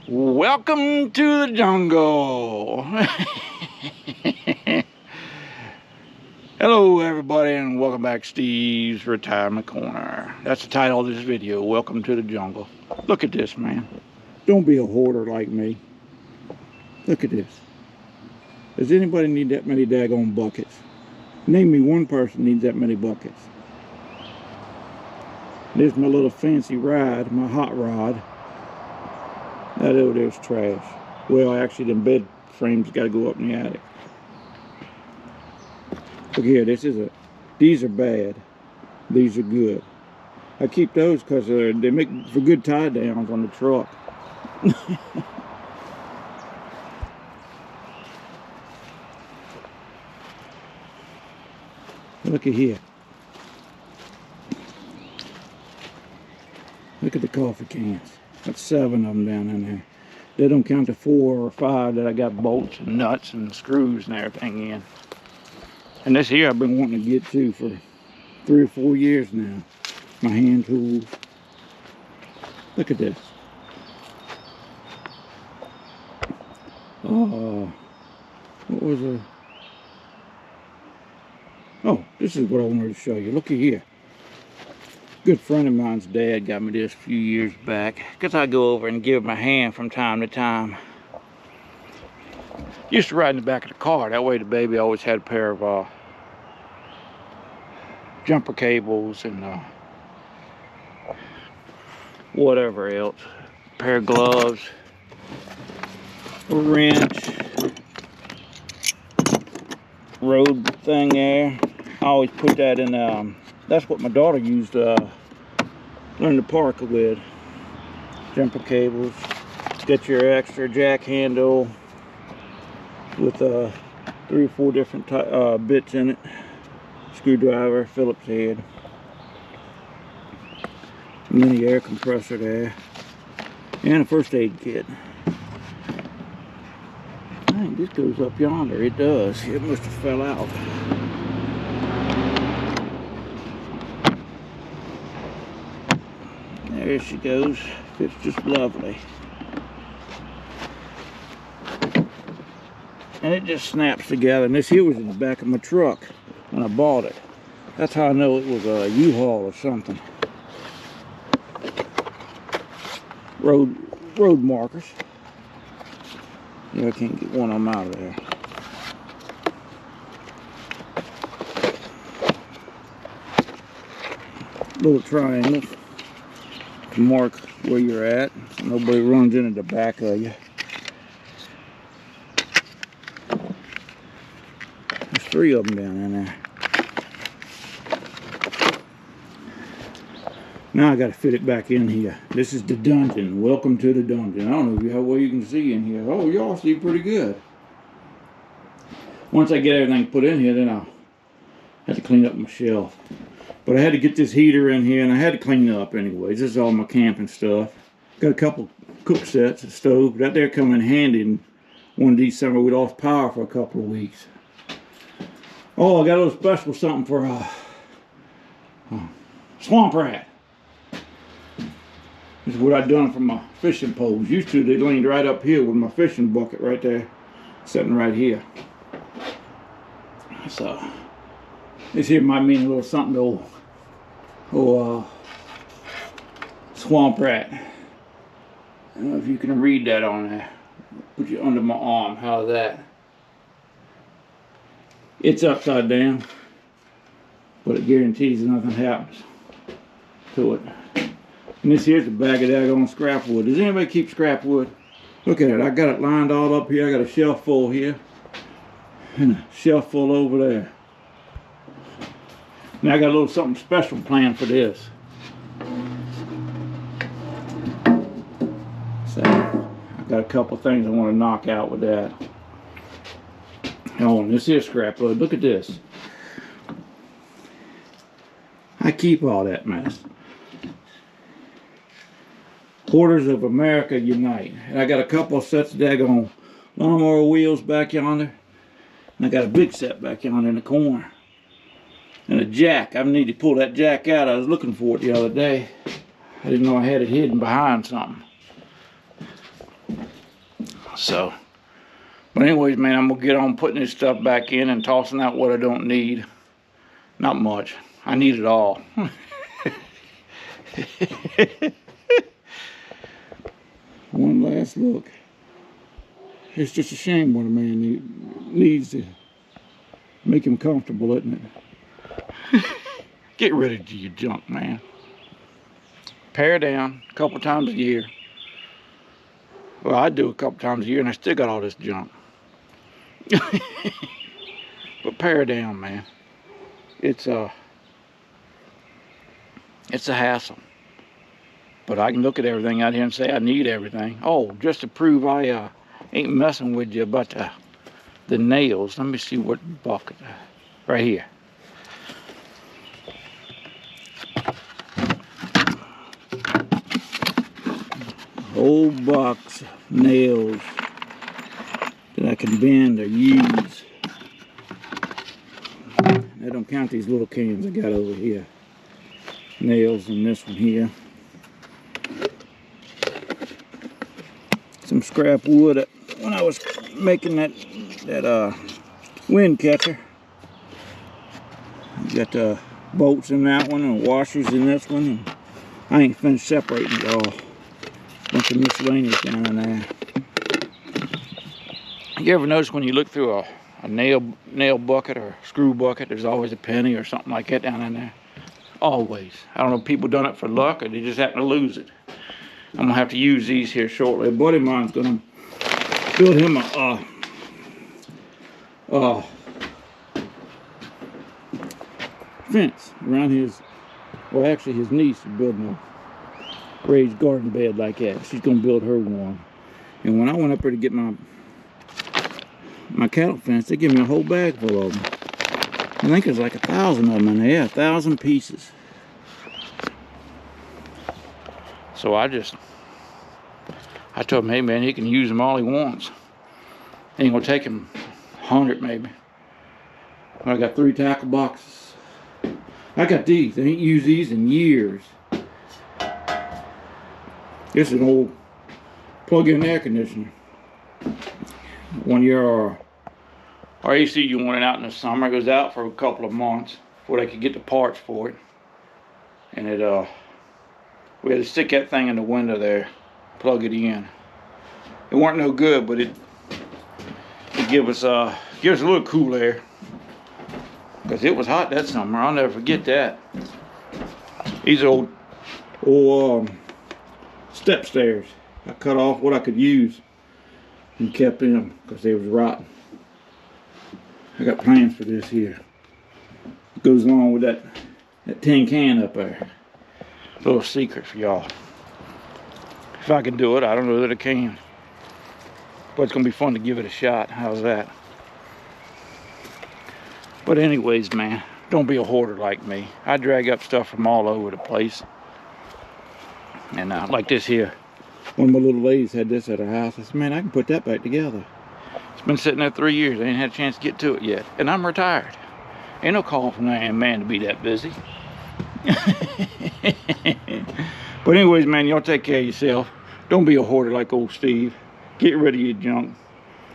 Welcome to the jungle. Hello everybody, and welcome back to Steve's Retirement Corner. That's the title of this video. Welcome to the jungle. Look at this, man. Don't be a hoarder like me. Look at this. Does anybody need that many daggone buckets? Name me one person needs that many buckets. There's my little fancy ride, my hot rod. That over there's trash. Well, actually, them bed frames got to go up in the attic. Look here, these are bad. These are good. I keep those because they make for good tie downs on the truck. Look at here. Look at the coffee cans. That's 7 of them down in there. They don't count the 4 or 5 that I got bolts and nuts and screws and everything in. And this here I've been wanting to get to for 3 or 4 years now. My hand tools. Look at this. What was it? Oh, this is what I wanted to show you. Look at here. Good friend of mine's dad got me this a few years back because I go over and give him a hand from time to time. Used to ride in the back of the car. That way the baby always had a pair of jumper cables and whatever else. A pair of gloves, a wrench, road thing there. I always put that in that's what my daughter used to learn to park with. Jumper cables. Get your extra jack handle with 3 or 4 different bits in it. Screwdriver, Phillips head. Mini air compressor there. And a first aid kit. I think this goes up yonder. It does. It must have fell out. There she goes. Fits just lovely. And it just snaps together. And this here was in the back of my truck when I bought it. That's how I know it was a U-Haul or something. Road markers. Yeah, I can't get one of them out of there. Little triangles to mark where you're at. So nobody runs into the back of you. There's 3 of them down in there. Now I got to fit it back in here. This is the dungeon. Welcome to the dungeon. I don't know how well you can see in here. Oh, y'all see pretty good. Once I get everything put in here, then I'll have to clean up my shelf. But I had to get this heater in here, and I had to clean it up anyways. This is all my camping stuff. Got a couple cook sets, a stove. That there come in handy. One December we lost power for a couple of weeks. Oh, I got a little special something for swamp rat. This is what I done for my fishing poles. Used to, they leaned right up here with my fishing bucket right there, sitting right here. So this here might mean a little something to swamp rat. I don't know if you can read that on there. Put you under my arm. How's that? It's upside down, but it guarantees nothing happens to it. And this here's a bag of daggone scrap wood. Does anybody keep scrap wood? Look at it. I got it lined all up here. I got a shelf full here and a shelf full over there. Now I got a little something special planned for this. So I got a couple things I want to knock out with that. Oh, and this is scrap wood. Look at this. I keep all that mess. Hoarders of America Unite. And I got a couple of sets of daggone lawnmower wheels back yonder. And I got a big set back yonder in the corner. And a jack. I need to pull that jack out. I was looking for it the other day. I didn't know I had it hidden behind something. So, but anyways, man, I'm gonna get on putting this stuff back in and tossing out what I don't need. Not much. I need it all. One last look. It's just a shame what a man needs to make him comfortable, isn't it? Get rid of your junk, man. Pare down a couple times a year. Well, I do a couple times a year and I still got all this junk. But pare down, man. It's a hassle. But I can look at everything out here and say I need everything. Oh, just to prove I ain't messing with you about the nails. Let me see what bucket. Right here. Whole box of nails that I can bend or use. I don't count these little cans I got over here. Nails in this one here. Some scrap wood when I was making that wind catcher. Got bolts in that one and washers in this one. And I ain't finished separating it all. Bunch of miscellaneous down in there. You ever notice when you look through a nail bucket or a screw bucket, there's always a penny or something like that down in there? Always. I don't know if people done it for luck or they just happen to lose it. I'm gonna have to use these here shortly. A buddy of mine's gonna build him a fence around his, well, actually his niece is building a raised garden bed like that. She's gonna build her one. And when I went up there to get my cattle fence, they give me a whole bag full of them. I think there's like 1,000 of them in there. Yeah, 1,000 pieces. So I told him, hey man, he can use them all he wants. Ain't gonna take him 100 maybe. I got 3 tackle boxes. I got these. I ain't used these in years. This is an old plug-in air conditioner. One year our AC unit went out in the summer. It goes out for a couple of months before they could get the parts for it. And we had to stick that thing in the window there, plug it in. It weren't no good, but it give us a little cool air. Because it was hot that summer. I'll never forget that. These old step stairs. I cut off what I could use and kept them because they was rotten. I got plans for this here. It goes along with that tin can up there. Little secret for y'all. If I can do it, I don't know that I can. But it's gonna be fun to give it a shot. How's that? But anyways, man, don't be a hoarder like me. I drag up stuff from all over the place. And like this here. One of my little ladies had this at her house. I said, man, I can put that back together. It's been sitting there 3 years. I ain't had a chance to get to it yet. And I'm retired. Ain't no call from that man to be that busy. But anyways, man, y'all take care of yourself. Don't be a hoarder like old Steve. Get rid of your junk.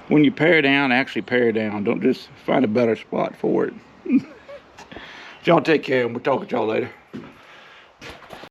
When you pare down, actually pare down. Don't just find a better spot for it. Y'all take care and we'll talk with y'all later.